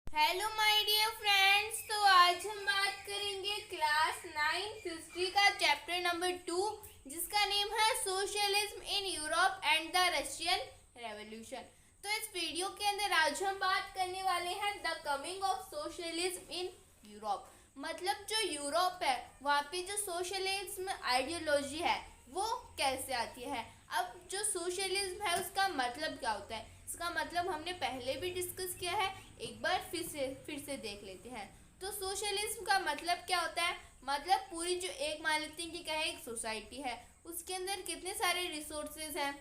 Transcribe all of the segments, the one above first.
Hello my dear friends. तो आज हम बात करेंगे क्लास 9 हिस्ट्री का चैप्टर नंबर 2, जिसका नेम है socialism in Europe and the Russian revolution. तो इस वीडियो के अंदर आज हम बात करने वाले हैं the coming of socialism in Europe. मतलब जो यूरोप है वहाँ पे जो सोशलिज्म आइडियोलॉजी है वो कैसे आती है। अब जो सोशलिज्म है उसका मतलब क्या होता है, इसका मतलब हमने पहले भी डिस्कस किया है, एक बार फिर से देख लेते हैं। तो सोशलिज्म का मतलब क्या होता है, मतलब पूरी जो एक मान लेते हैं कि क्या है, एक सोसाइटी है, उसके अंदर कितने सारे रिसोर्सेज हैं।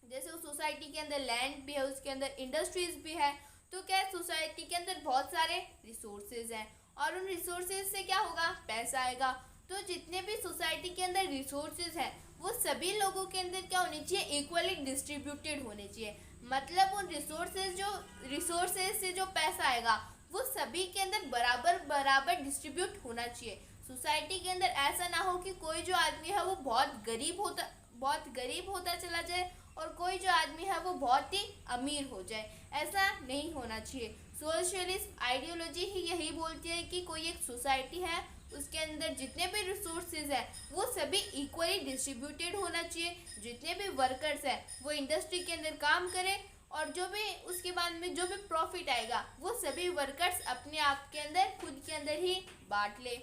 जैसे उस सोसाइटी के अंदर लैंड भी है, उसके अंदर इंडस्ट्रीज भी है। तो क्या है, सोसाइटी के अंदर बहुत सारे रिसोर्सेज हैं और उन रिसोर्सेज से क्या होगा, पैसा आएगा। तो जितने भी सोसाइटी के अंदर रिसोर्सेज हैं वो सभी लोगों के अंदर क्या होने चाहिए, इक्वली डिस्ट्रीब्यूटेड होने चाहिए। मतलब उन रिसोर्सेज से जो पैसा आएगा वो सभी के अंदर बराबर बराबर डिस्ट्रीब्यूट होना चाहिए। सोसाइटी के अंदर ऐसा ना हो कि कोई जो आदमी है वो बहुत गरीब होता चला जाए और कोई जो आदमी है वो बहुत ही अमीर हो जाए, ऐसा नहीं होना चाहिए। सोशलिस्ट आइडियोलॉजी ही यही बोलती है कि कोई एक सोसाइटी है उसके अंदर जितने भी रिसोर्सेज हैं वो सभी इक्वली डिस्ट्रीब्यूटेड होना चाहिए। जितने भी वर्कर्स हैं वो इंडस्ट्री के अंदर काम करें और जो भी उसके बाद में जो भी प्रॉफिट आएगा वो सभी वर्कर्स अपने आप के अंदर खुद के अंदर ही बांट ले।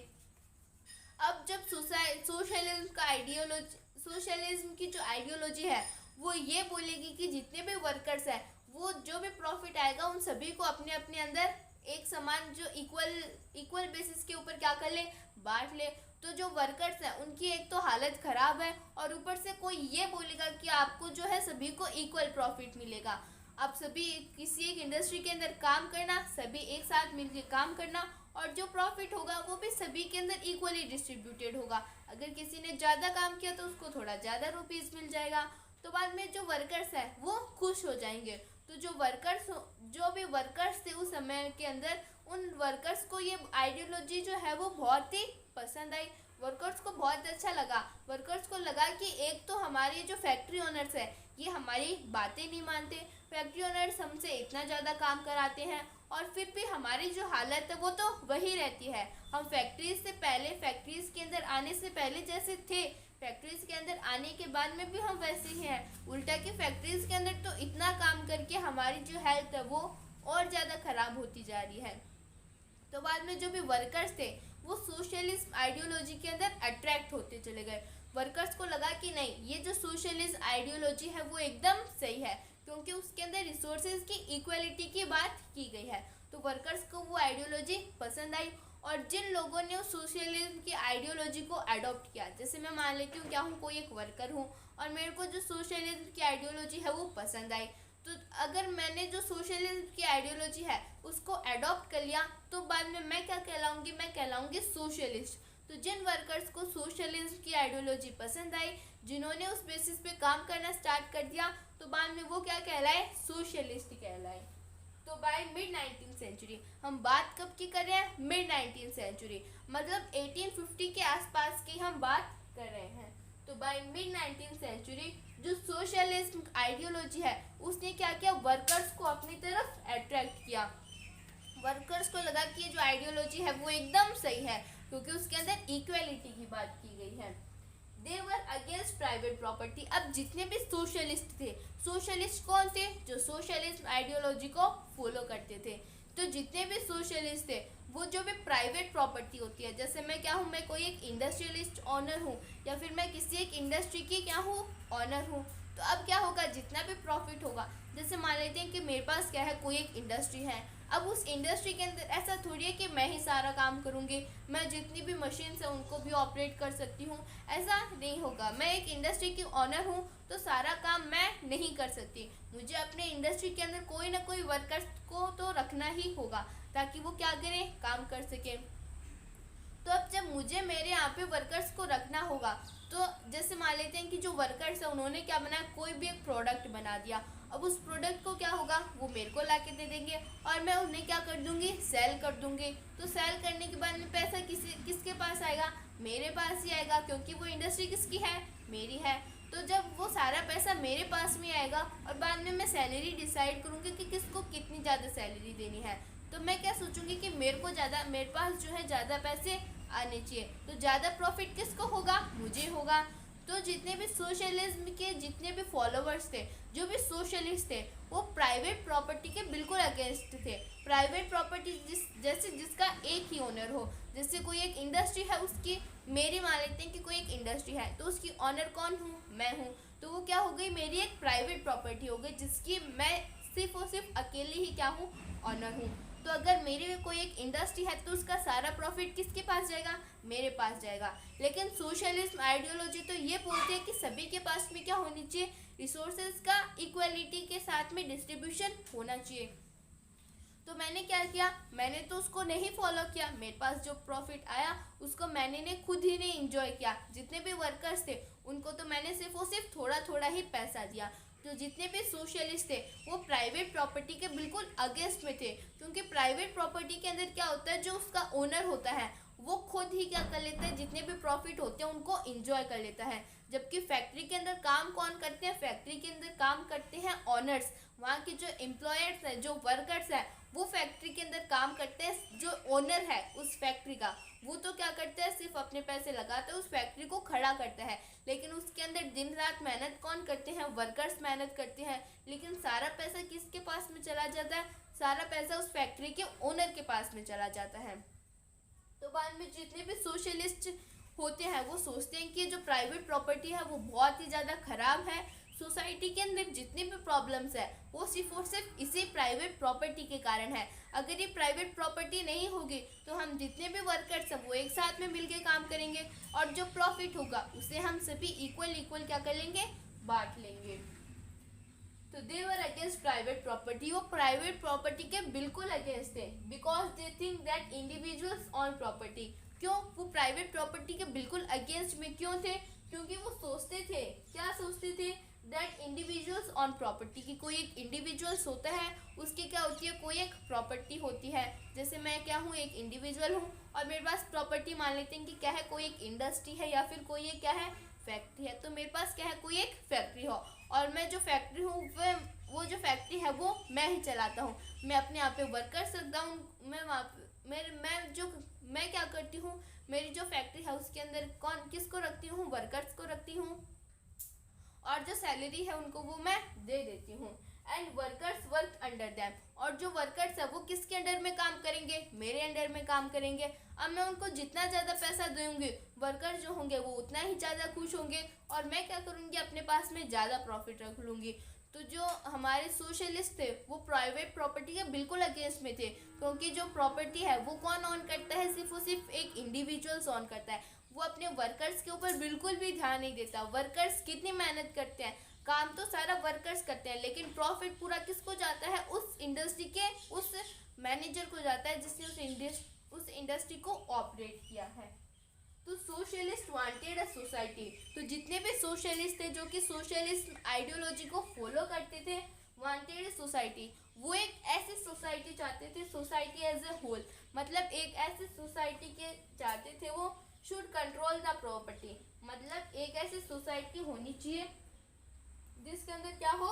अब जब सोशलिज्म की जो आइडियोलॉजी है वो ये बोलेगी कि जितने भी वर्कर्स हैं वो जो भी प्रॉफिट आएगा उन सभी को अपने अपने अंदर एक समान जो इक्वल बेसिस के ऊपर क्या कर ले, बांट ले। तो जो वर्कर्स हैं उनकी एक तो हालत खराब है और ऊपर से कोई ये बोलेगा कि आपको जो है सभी को इक्वल प्रॉफिट मिलेगा। आप सभी किसी एक इंडस्ट्री के अंदर काम करना, सभी एक साथ मिलकर काम करना और जो प्रॉफिट होगा वो भी सभी के अंदर इक्वली डिस्ट्रीब्यूटेड होगा। अगर किसी ने ज़्यादा काम किया तो उसको थोड़ा ज़्यादा रुपीज़ मिल जाएगा। तो बाद में जो वर्कर्स हैं वो खुश हो जाएंगे। तो जो भी वर्कर्स थे उस समय के अंदर, उन वर्कर्स को ये आइडियोलॉजी जो है वो बहुत ही पसंद आई। वर्कर्स को बहुत अच्छा लगा। वर्कर्स को लगा कि एक तो हमारे जो फैक्ट्री ओनर्स है ये हमारी बातें नहीं मानते, फैक्ट्री ओनर्स हमसे इतना ज़्यादा काम कराते हैं और फिर भी हमारी जो हालत है वो तो वही रहती है। हम फैक्ट्रीज के अंदर आने से पहले जैसे थे, फैक्ट्रीज के अंदर आने के बाद में भी हम वैसे ही हैं। उल्टा कि फैक्ट्रीज के अंदर तो इतना काम करके हमारी जो हेल्थ है वो और ज़्यादा ख़राब होती जा रही है। तो बाद में जो भी वर्कर्स थे वो सोशलिस्ट आइडियोलॉजी के अंदर अट्रैक्ट होते चले गए। वर्कर्स को लगा कि नहीं, ये जो सोशलिस्ट आइडियोलॉजी है वो एकदम सही है क्योंकि उसके अंदर रिसोर्सेज की इक्वलिटी की बात की गई है। तो वर्कर्स को वो आइडियोलॉजी पसंद आई और जिन लोगों ने उस सोशलिज्म की आइडियोलॉजी को अडॉप्ट किया, जैसे मैं मान लेती हूँ क्या हूँ, कोई एक वर्कर हूँ और मेरे को जो सोशलिज्म की आइडियोलॉजी है वो पसंद आई, तो अगर मैंने जो सोशलिज्म की आइडियोलॉजी है उसको अडॉप्ट कर लिया तो बाद में मैं क्या कहलाऊंगी, मैं कहलाऊंगी सोशलिस्ट। तो जिन वर्कर्स को सोशलिज्म की आइडियोलॉजी पसंद आई, जिन्होंने उस बेसिस पे काम करना स्टार्ट कर दिया, तो बाद में वो क्या कहलाए, सोशलिस्ट कहलाए। तो बाय मिड 19th सेंचुरी, हम बात कब की कर रहे हैं, मिड 19th सेंचुरी, मतलब 1850 के आसपास की हम बात कर रहे हैं। तो बाय मिड 19th सेंचुरी जो सोशलिज्म आइडियोलॉजी है उसने क्या किया, वर्कर्स को अपनी तरफ अट्रैक्ट किया। वर्कर्स को लगा कि ये जो आइडियोलॉजी है वो एकदम सही है क्योंकि उसके अंदर इक्वेलिटी की बात की गई है। दे वर अगेंस्ट प्राइवेट प्रॉपर्टी। अब जितने भी सोशलिस्ट थे, सोशलिस्ट कौन थे, जो सोशलिस्ट आइडियोलॉजी को फॉलो करते थे। तो जितने भी सोशलिस्ट थे वो जो भी प्राइवेट प्रॉपर्टी होती है, जैसे मैं क्या हूँ, मैं कोई एक इंडस्ट्रियलिस्ट ऑनर हूँ या फिर मैं किसी एक इंडस्ट्री की क्या हूँ, ऑनर हूँ। तो अब क्या होगा, जितना भी प्रॉफिट होगा, जैसे मान लेते हैं कि मेरे पास क्या है, कोई एक इंडस्ट्री है। अब उस इंडस्ट्री के अंदर ऐसा थोड़ी है कि मैं ही सारा काम करूँगी, मैं जितनी भी मशीन्स हैं उनको भी ऑपरेट कर सकती हूँ, ऐसा नहीं होगा। मैं एक इंडस्ट्री की ऑनर हूँ तो सारा काम मैं नहीं कर सकती, मुझे अपने इंडस्ट्री के अंदर कोई ना कोई वर्कर्स को तो रखना ही होगा ताकि वो क्या करें, काम कर सकें। तो अब जब मुझे मेरे यहाँ पे वर्कर्स को रखना होगा, तो जैसे मान लेते हैं कि जो वर्कर्स है उन्होंने क्या बनाया, कोई भी एक प्रोडक्ट बना दिया। अब उस प्रोडक्ट को क्या होगा, वो मेरे को ला के दे देंगे और मैं उन्हें क्या कर दूंगी, सेल कर दूंगी। तो सेल करने के बाद में पैसा किसके पास आएगा, मेरे पास ही आएगा क्योंकि वो इंडस्ट्री किसकी है, मेरी है। तो जब वो सारा पैसा मेरे पास में आएगा और बाद में मैं सैलरी डिसाइड करूँगी कि किसको कितनी ज़्यादा सैलरी देनी है, तो मैं क्या सोचूंगी कि मेरे पास जो है ज़्यादा पैसे आने चाहिए, तो ज़्यादा प्रॉफिट किसको होगा, मुझे होगा। तो जितने भी सोशलिज्म के जितने भी फॉलोवर्स थे, जो भी सोशलिस्ट थे, वो प्राइवेट प्रॉपर्टी के बिल्कुल अगेंस्ट थे। प्राइवेट प्रॉपर्टी जैसे जिसका एक ही ओनर हो, जैसे कोई एक इंडस्ट्री है उसकी, मेरी मान लेते हैं कि कोई एक इंडस्ट्री है तो उसकी ऑनर कौन हूँ, मैं हूँ। तो वो क्या हो गई, मेरी एक प्राइवेट प्रॉपर्टी हो गई जिसकी मैं सिर्फ और सिर्फ अकेले ही क्या हूँ, ऑनर हूँ। तो अगर मेरे में कोई एक इंडस्ट्री है तो उसका सारा प्रॉफिट किसके पास जाएगा, मेरे पास जाएगा। लेकिन सोशलिज्म आइडियोलॉजी तो ये बोलते हैं कि सभी के पास में क्या होनी चाहिए, रिसोर्सेज का इक्वलिटी के साथ में डिस्ट्रीब्यूशन होना चाहिए। तो मैंने क्या किया, मैंने तो उसको नहीं फॉलो किया। मेरे पास जो प्रॉफिट आया उसको मैंने खुद ही नहीं इंजॉय किया। जितने भी वर्कर्स थे उनको तो मैंने सिर्फ और सिर्फ थोड़ा थोड़ा ही पैसा दिया। तो जितने भी सोशलिस्ट थे वो प्राइवेट प्रॉपर्टी के बिल्कुल अगेंस्ट में थे, क्योंकि प्राइवेट प्रॉपर्टी के अंदर क्या होता है, जो उसका ओनर होता है वो खुद ही क्या कर लेता है, जितने भी प्रॉफिट होते हैं उनको इंजॉय कर लेता है। जबकि फैक्ट्री के अंदर काम कौन करते हैं, फैक्ट्री के अंदर काम करते हैं ऑनर्स। वहाँ के जो एम्प्लॉयर्स हैं, जो वर्कर्स हैं, वो फैक्ट्री के अंदर काम करते हैं। जो ओनर है उस फैक्ट्री का, वो तो क्या करता है, सिर्फ अपने पैसे लगाता है, उस फैक्ट्री को खड़ा करता है। लेकिन उसके अंदर दिन रात मेहनत कौन करते हैं, वर्कर्स मेहनत करते हैं। लेकिन सारा पैसा किसके पास में चला जाता है, सारा पैसा उस फैक्ट्री के ओनर के पास में चला जाता है। तो बाद में जितने भी सोशलिस्ट होते हैं वो सोचते हैं कि जो प्राइवेट प्रॉपर्टी है वो बहुत ही ज़्यादा खराब है। सोसाइटी के अंदर जितनी भी प्रॉब्लम्स है वो सिर्फ और सिर्फ इसी प्राइवेट प्रॉपर्टी के कारण है। अगर ये प्राइवेट प्रॉपर्टी नहीं होगी तो हम जितने भी वर्कर्स हैं वो एक साथ में मिलकर काम करेंगे, और जो प्रॉफिट होगा उसे हम सभी इक्वल इक्वल क्या कर लेंगे, बांट लेंगे। तो दे वर अगेंस्ट प्राइवेट प्रॉपर्टी, वो प्राइवेट प्रॉपर्टी के बिल्कुल अगेंस्ट थे, because they think that individuals on property. क्यों वो प्राइवेट प्रॉपर्टी के बिल्कुल अगेंस्ट में क्यों थे, क्योंकि वो सोचते थे, क्या सोचते थे, दैट इंडिविजुअल्स ऑन प्रॉपर्टी, की कोई एक इंडिविजुअल्स होता है, उसकी क्या होती है, कोई एक प्रॉपर्टी होती है। जैसे मैं क्या हूँ, एक इंडिविजुअल हूँ और मेरे पास प्रॉपर्टी मान लेते हैं कि क्या है, कोई एक इंडस्ट्री है या फिर कोई एक क्या है, फैक्ट्री है। तो मेरे पास क्या है, कोई एक फैक्ट्री हो, और मैं जो फैक्ट्री हूँ वो जो फैक्ट्री है वो मैं ही चलाता हूँ। मैं अपने यहाँ पे वर्कर्स रखता हूँ, मैं क्या करती हूँ, मेरी जो फैक्ट्री है उसके अंदर किसको रखती हूँ, वर्कर्स को रखती हूँ, और जो सैलरी है उनको वो मैं दे देती हूँ। And workers work under them, और जो वर्कर्स है वो किसके अंडर में काम करेंगे, मेरे अंडर में काम करेंगे। अब मैं उनको जितना ज़्यादा पैसा दूंगी, वर्कर जो होंगे वो उतना ही ज़्यादा खुश होंगे, और मैं क्या करूँगी, अपने पास में ज़्यादा प्रॉफिट रख लूँगी। तो जो हमारे सोशलिस्ट थे वो प्राइवेट प्रॉपर्टी के बिल्कुल अगेंस्ट में थे, क्योंकि जो प्रॉपर्टी है वो कौन ऑन करता है, सिर्फ और सिर्फ एक इंडिविजुअल्स ऑन करता है। वो अपने वर्कर्स के ऊपर बिल्कुल भी ध्यान नहीं देता। वर्कर्स कितनी मेहनत करते हैं, काम तो सारा वर्कर्स करते हैं, लेकिन प्रॉफिट पूरा किसको जाता है, उस इंडस्ट्री के उस मैनेजर को जाता है जिसने उस इंडस्ट्री को ऑपरेट किया है। तो सोशलिस्ट वांटेड अ सोसाइटी, तो जितने भी सोशलिस्ट थे जो कि सोशलिस्ट आइडियोलॉजी को फॉलो करते थे, वांटेड सोसाइटी, वो एक ऐसी सोसाइटी चाहते थे, सोसाइटी एज ए होल, मतलब एक ऐसी सोसाइटी के चाहते थे वो शुड कंट्रोल द प्रॉपर्टी, मतलब एक ऐसी सोसाइटी होनी चाहिए जिसके अंदर क्या हो,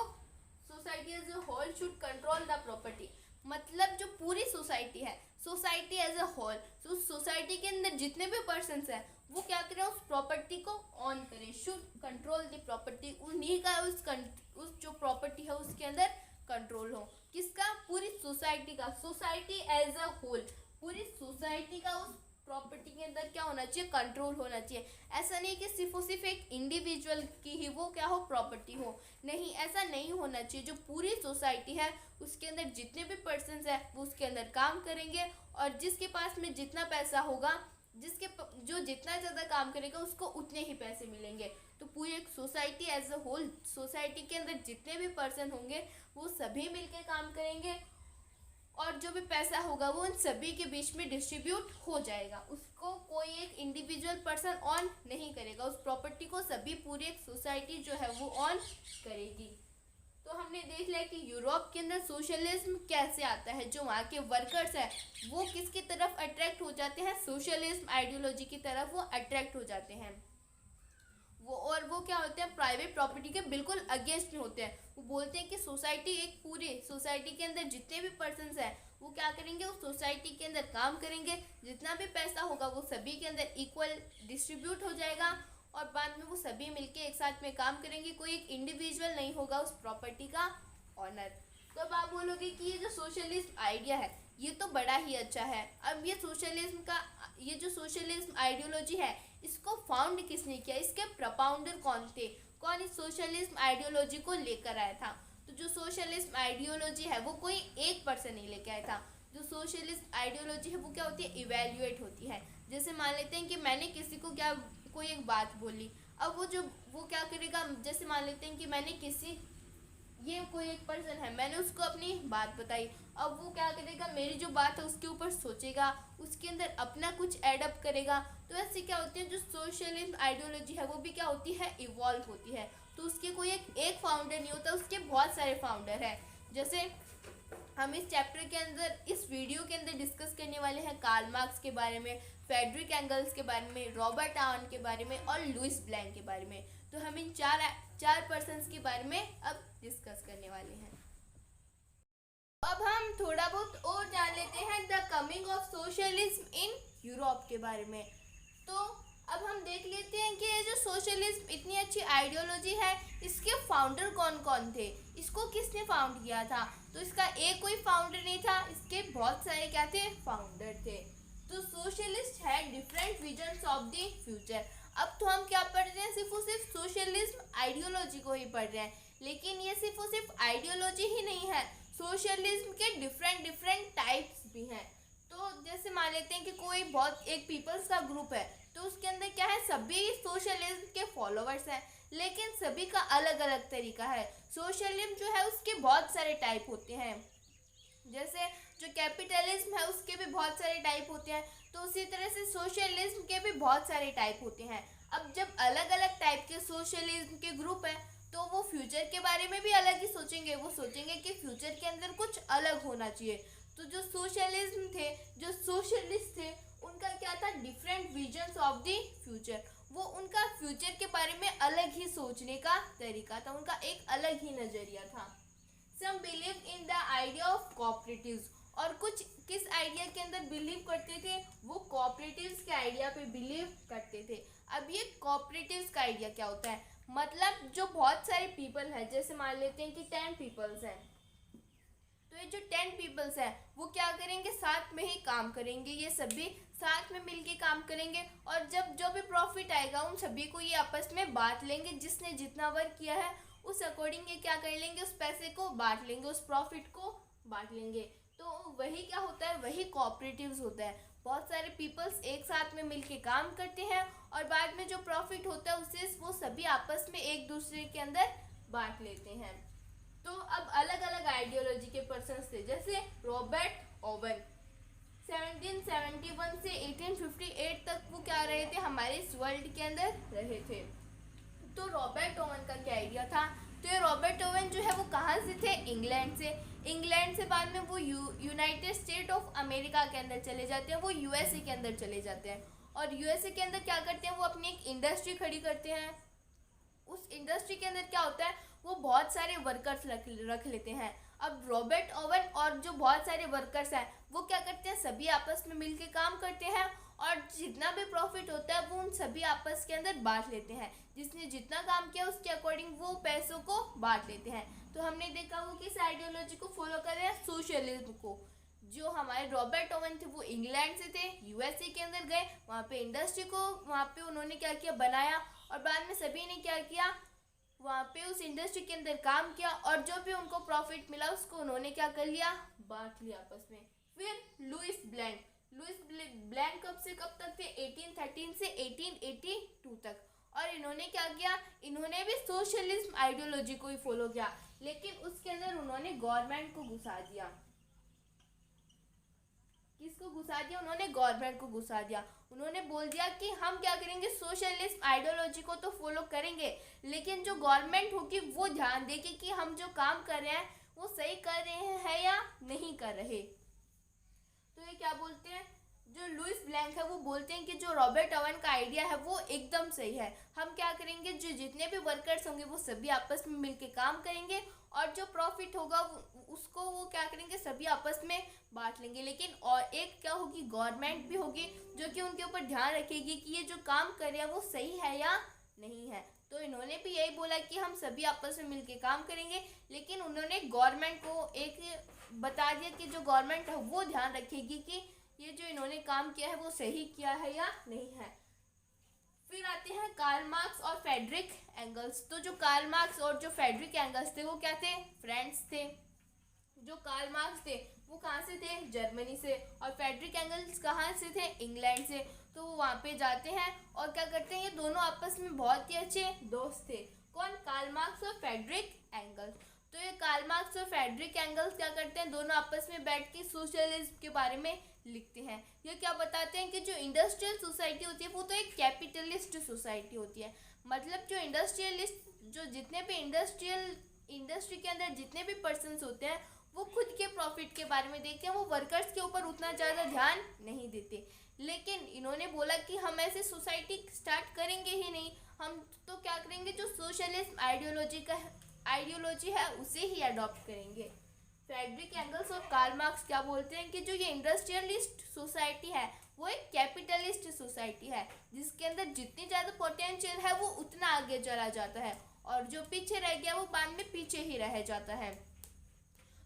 society as a whole should control the property, मतलब जो पूरी सोसाइटी है, सोसाइटी एज ए होल, तो सोसाइटी के अंदर जितने भी पर्सन्स हैं वो क्या करें, उस प्रॉपर्टी को ऑन करें, शुड कंट्रोल द प्रॉपर्टी, उन्हीं का उस जो प्रॉपर्टी है उसके अंदर कंट्रोल हो, किसका, पूरी सोसाइटी का, सोसाइटी एज अ होल, पूरी सोसाइटी का उस प्रॉपर्टी के अंदर क्या होना चाहिए, कंट्रोल होना चाहिए। ऐसा नहीं कि सिर्फ और सिर्फ एक इंडिविजुअल की ही वो क्या हो, प्रॉपर्टी हो, नहीं, ऐसा नहीं होना चाहिए। जो पूरी सोसाइटी है उसके अंदर जितने भी पर्सन्स हैं वो उसके अंदर काम करेंगे, और जिसके पास में जितना पैसा होगा, जो जितना ज़्यादा काम करेगा उसको उतने ही पैसे मिलेंगे। तो पूरी एक society as a whole, society के अंदर जितने भी पर्सन होंगे वो सभी मिलकर काम करेंगे, और जो भी पैसा होगा वो उन सभी के बीच में डिस्ट्रीब्यूट हो जाएगा। उसको कोई एक इंडिविजुअल पर्सन ऑन नहीं करेगा, उस प्रॉपर्टी को सभी पूरी एक सोसाइटी जो है वो ऑन करेगी। तो हमने देख लिया कि यूरोप के अंदर सोशलिज्म कैसे आता है, जो वहाँ के वर्कर्स हैं वो किसकी तरफ अट्रैक्ट हो जाते हैं, सोशलिज्म आइडियोलॉजी की तरफ वो अट्रैक्ट हो जाते हैं। वो क्या होते हैं, प्राइवेट प्रॉपर्टी के बिल्कुल अगेंस्ट में होते हैं। वो बोलते हैं कि सोसाइटी, एक पूरी सोसाइटी के अंदर जितने भी पर्सन्स हैं वो क्या करेंगे, उस सोसाइटी के अंदर काम करेंगे, जितना भी पैसा होगा वो सभी के अंदर इक्वल डिस्ट्रीब्यूट हो जाएगा और बाद में वो सभी मिलके एक साथ में काम करेंगे। कोई एक इंडिविजुअल नहीं होगा उस प्रॉपर्टी का ऑनर। तो अब आप बोलोगे कि ये जो सोशलिज्म आइडिया है ये तो बड़ा ही अच्छा है। अब ये जो सोशलिज्म आइडियोलॉजी है इसको फाउंड किसने किया, इसके प्रपाउंडर कौन थे, कौन इस सोशलिज्म आइडियोलॉजी को लेकर आया था। तो जो सोशलिज्म आइडियोलॉजी है वो कोई एक पर्सन नहीं लेके आया था। जो सोशलिस्ट आइडियोलॉजी है वो क्या होती है, इवेल्युएट होती है। जैसे मान लेते हैं कि मैंने किसी को क्या कोई एक बात बोली, अब वो क्या करेगा, जैसे मान लेते हैं कि मैंने ये कोई एक पर्सन है, मैंने उसको अपनी बात बताई, अब वो क्या करेगा, मेरी जो बात है उसके ऊपर सोचेगा, उसके अंदर अपना कुछ एडअप करेगा। तो ऐसे क्या होती है, जो सोशलिज्म आइडियोलॉजी है वो भी क्या होती है, इवॉल्व होती है। तो उसके कोई एक फाउंडर नहीं होता, उसके बहुत सारे फाउंडर हैं। जैसे हम इस चैप्टर के अंदर, इस वीडियो के अंदर डिस्कस करने वाले हैं कार्ल मार्क्स के बारे में, फ्रेडरिक एंगल्स के बारे में, रॉबर्ट आवन के बारे में और लुइस ब्लैंक के बारे में। तो हम इन चार पर्सन्स के बारे में अब डिस्कस करने वाले हैं। अब हम थोड़ा बहुत और जान लेते हैं the coming of socialism in Europe के बारे में। तो अब हम देख लेते हैं कि ये जो सोशलिज्म इतनी अच्छी आइडियोलॉजी है इसके फाउंडर कौन कौन थे, इसको किसने फाउंड किया था। तो इसका एक कोई फाउंडर नहीं था, इसके बहुत सारे क्या थे, फाउंडर थे। तो सोशलिस्ट है different visions of the future. अब तो हम क्या पढ़ रहे हैं, सिर्फ और सिर्फ सोशलिज्म आइडियोलॉजी को ही पढ़ रहे हैं, लेकिन ये सिर्फ और सिर्फ आइडियोलॉजी ही नहीं है, सोशलिज्म के डिफरेंट टाइप्स भी हैं। तो जैसे मान लेते हैं कि कोई बहुत एक पीपल्स का ग्रुप है, तो उसके अंदर क्या है, सभी सोशलिज्म के फॉलोवर्स हैं, लेकिन सभी का अलग अलग तरीका है। सोशलिज्म जो है उसके बहुत सारे टाइप होते हैं, जैसे जो कैपिटलिज्म है उसके भी बहुत सारे टाइप होते हैं, तो उसी तरह से सोशलिज्म के भी बहुत सारे टाइप होते हैं। अब जब अलग अलग टाइप के सोशलिज्म के ग्रुप हैं तो वो फ्यूचर के बारे में भी अलग ही सोचेंगे, वो सोचेंगे कि फ्यूचर के अंदर कुछ अलग होना चाहिए। तो जो सोशलिज्म थे, जो सोशलिस्ट थे, उनका क्या था, different visions of the future. वो उनका फ्यूचर के बारे में अलग ही सोचने का तरीका था, उनका एक अलग ही नजरिया था। Some believe in the idea of cooperatives, और कुछ किस आइडिया के अंदर बिलीव करते थे, वो कोऑपरेटिव्स के आइडिया पे बिलीव करते थे। अब ये कोऑपरेटिव्स का आइडिया क्या होता है, मतलब जो बहुत सारे पीपल है, जैसे मान लेते हैं कि 10 पीपल्स हैं, तो ये जो 10 पीपल्स हैं वो क्या करेंगे, साथ में ही काम करेंगे, ये सभी साथ में मिलके काम करेंगे, और जब जो भी प्रॉफिट आएगा उन सभी को ये आपस में बांट लेंगे, जिसने जितना वर्क किया है उस अकॉर्डिंग ये क्या कर लेंगे, उस पैसे को बांट लेंगे, उस प्रॉफिट को बांट लेंगे। तो वही क्या होता है, वही कोऑपरेटिव्स होता है। बहुत सारे पीपल्स एक साथ में मिलके काम करते हैं और बाद में जो प्रॉफिट होता है उसे वो सभी आपस में एक दूसरे के अंदर बांट लेते हैं। तो अब अलग अलग आइडियोलॉजी के पर्सन थे, जैसे रॉबर्ट ओवन 1771 से 1858 तक वो क्या रहे थे, हमारे इस वर्ल्ड के अंदर रहे थे। तो रॉबर्ट ओवन का क्या आइडिया था, तो ये रॉबर्ट ओवन जो है वो कहाँ से थे, इंग्लैंड से बाद में वो यूनाइटेड स्टेट ऑफ अमेरिका के अंदर चले जाते हैं, वो यूएसए के अंदर चले जाते हैं, और यूएसए के अंदर क्या करते हैं, वो अपनी एक इंडस्ट्री खड़ी करते हैं। उस इंडस्ट्री के अंदर क्या होता है, वो बहुत सारे वर्कर्स रख लेते हैं। अब रॉबर्ट ओवन और जो बहुत सारे वर्कर्स हैं वो क्या करते हैं, सभी आपस में मिलकर काम करते हैं, और जितना भी प्रॉफिट होता है वो उन सभी आपस के अंदर बांट लेते हैं, जिसने जितना काम किया उसके अकॉर्डिंग वो पैसों को बांट लेते हैं। तो हमने देखा वो किस आइडियोलॉजी को फॉलो कर रहे हैं, सोशलिज्म को। जो हमारे रॉबर्ट ओवन थे वो इंग्लैंड से थे, यूएसए के अंदर गए, वहाँ पे इंडस्ट्री को वहाँ पे उन्होंने क्या किया, बनाया, और बाद में सभी ने क्या किया, वहाँ पे उस इंडस्ट्री के अंदर काम किया, और जो भी उनको प्रॉफिट मिला उसको उन्होंने क्या कर लिया, बांट लिया आपस में। फिर लुइस ब्लैंक कब से कब तक थे, 1813 से 1882 तक, और इन्होंने क्या किया, इन्होंने भी सोशलिज्म आइडियोलॉजी को ही फॉलो किया, लेकिन उसके अंदर उन्होंने गवर्नमेंट को घुसा दिया। किसको घुसा दिया, उन्होंने गवर्नमेंट को घुसा दिया। उन्होंने बोल दिया कि हम क्या करेंगे, सोशलिस्ट आइडियोलॉजी को तो फॉलो करेंगे, लेकिन जो गवर्नमेंट होगी वो ध्यान देगी कि हम जो काम कर रहे हैं वो सही कर रहे हैं या नहीं कर रहे। तो ये क्या बोलते हैं, जो लुइस ब्लैंक है वो बोलते हैं कि जो रॉबर्ट ओवन का आइडिया है वो एकदम सही है। हम क्या करेंगे, जो जितने भी वर्कर्स होंगे वो सभी आपस में मिलकर काम करेंगे, और जो प्रॉफिट होगा उसको वो क्या करेंगे, सभी आपस में बांट लेंगे। लेकिन और एक क्या होगी, गवर्नमेंट भी होगी जो कि उनके ऊपर ध्यान रखेगी कि ये जो काम कर रहे हैं वो सही है या नहीं है। तो इन्होंने भी यही बोला कि हम सभी आपस में मिलकर काम करेंगे, लेकिन उन्होंने गवर्नमेंट को एक बता दिया कि जो गवर्नमेंट है वो ध्यान रखेगी कि ये जो इन्होंने काम किया है वो सही किया है या नहीं है। फिर आते हैं कार्ल मार्क्स और फ्रेडरिक एंगल्स। तो जो कार्ल मार्क्स और जो फ्रेडरिक एंगल्स थे वो क्या थे, फ्रेंड्स थे। जो कार्ल मार्क्स थे वो कहाँ से थे, जर्मनी से, और फ्रेडरिक एंगल्स कहाँ से थे, इंग्लैंड से। तो वो वहाँ पे जाते हैं और क्या करते हैं, ये दोनों आपस में बहुत ही अच्छे दोस्त थे। कौन, कार्ल मार्क्स और फ्रेडरिक एंगल्स। तो ये कार्ल मार्क्स और फ्रेडरिक एंगल्स क्या करते हैं, दोनों आपस में बैठ के सोशलिज्म के बारे में लिखते हैं। ये क्या बताते हैं कि जो इंडस्ट्रियल सोसाइटी होती है वो तो एक कैपिटलिस्ट सोसाइटी होती है। मतलब जो इंडस्ट्रियलिस्ट, जो जितने भी इंडस्ट्री के अंदर जितने भी पर्सन्स होते हैं वो खुद के प्रॉफिट के बारे में देखते हैं, वो वर्कर्स के ऊपर उतना ज़्यादा ध्यान नहीं देते। लेकिन इन्होंने बोला कि हम ऐसे सोसाइटी स्टार्ट करेंगे ही नहीं, हम तो क्या करेंगे, जो सोशलिज्म आइडियोलॉजी है उसे ही अडॉप्ट करेंगे। फ्रेडरिक एंगल्स और कार्ल मार्क्स क्या बोलते हैं कि जो ये इंडस्ट्रियलिस्ट सोसाइटी है वो एक कैपिटलिस्ट सोसाइटी है, जिसके अंदर जितनी ज़्यादा पोटेंशियल है वो उतना आगे चला जाता है, और जो पीछे रह गया वो बाद में पीछे ही रह जाता है।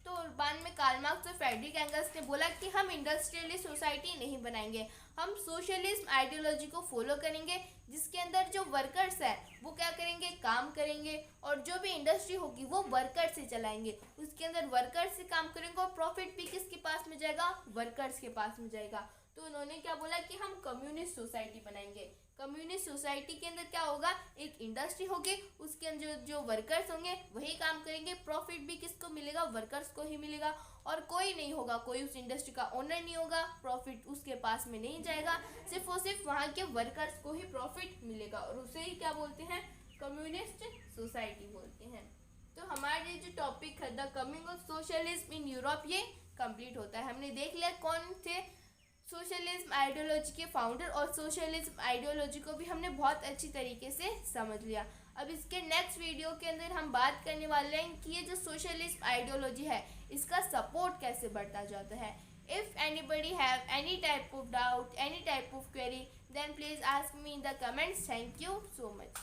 तो बाद में कार्ल मार्क्स और फ्रेडरिक एंगल्स ने बोला कि हम इंडस्ट्रियलिस्ट सोसाइटी नहीं बनाएंगे, हम सोशलिज्म आइडियोलॉजी को फॉलो करेंगे, जिसके अंदर जो वर्कर्स है वो क्या करेंगे, काम करेंगे, और जो भी इंडस्ट्री होगी वो वर्कर से चलाएंगे, उसके अंदर वर्कर्स से काम करेंगे, और प्रॉफिट भी किसके पास में जाएगा, वर्कर्स के पास में जाएगा। तो उन्होंने क्या बोला कि हम कम्युनिस्ट सोसाइटी बनाएंगे। कम्युनिस्ट सोसाइटी के अंदर क्या होगा, एक इंडस्ट्री होगी, उसके अंदर जो वर्कर्स होंगे वही काम करेंगे, प्रॉफिट भी किसको मिलेगा, वर्कर्स को ही मिलेगा, और कोई नहीं होगा, कोई उस इंडस्ट्री का ओनर नहीं होगा, प्रॉफिट उसके पास में नहीं जाएगा, सिर्फ और सिर्फ वहाँ के वर्कर्स को ही प्रॉफिट मिलेगा, और उसे ही क्या बोलते हैं, कम्युनिस्ट सोसाइटी बोलते हैं। तो हमारे जो टॉपिक है the coming of socialism in Europe, ये कंप्लीट होता है। हमने देख लिया कौन थे सोशलिज्म आइडियोलॉजी के फाउंडर, और सोशलिज्म आइडियोलॉजी को भी हमने बहुत अच्छी तरीके से समझ लिया। अब इसके नेक्स्ट वीडियो के अंदर हम बात करने वाले हैं कि ये जो सोशलिज्म आइडियोलॉजी है इसका सपोर्ट कैसे बढ़ता जाता है। If anybody have any type of doubt, any type of query, then please ask me in the comments. Thank you so much.